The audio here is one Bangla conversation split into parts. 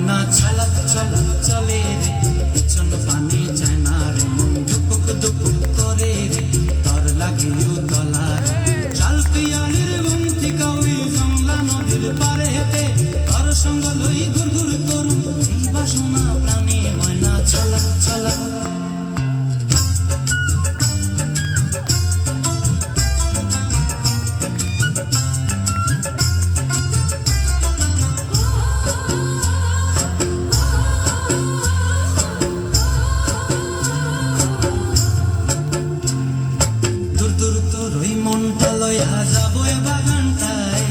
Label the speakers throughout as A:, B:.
A: ময়না ছলক ছলক চলে রে, পিছন পানি যায় না রে, মন দুপুক দুপুক করে রে, তর লাগে উতলার। শাল পিয়ালির বন্তিকা ওই জংলা নদীর পারে হেঁটে, তর সঙ্গ লই ঘুর ঘুর করুম এই বাসনা প্রাণে। ময়না ছলক ছলক মনটা লয়া যাবো এ বাগানটায়,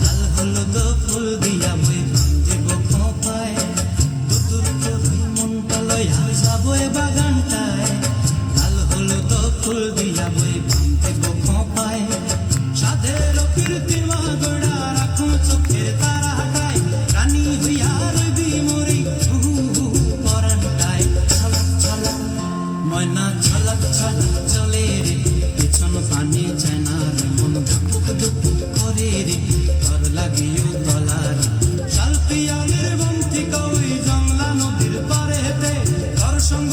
A: লাল হলুদ ফুল দিয়া বই বাঁধিব খোঁপায়। দুদূর তোর মনটা লয়া যাবো এ বাগানটায়, লাল হলুদ ফুল দিয়া বই বাঁধিব খোঁপায়। সাধের কীর্তিমা গোড়া রাখো চোখের তারা হাটায়, রানী হইয়া রইবি মরি পরানটায়। ছলক ছলক ময়না ছলক ছলক চলে রে, পিছন পানি যায় না রে, মন দুপুক দুপুক করে রে, তর লাগে উতলার। শাল পিয়ালির বন্তিকা ওই জংলা নদীর পারে হেঁটে, তর সঙ্গ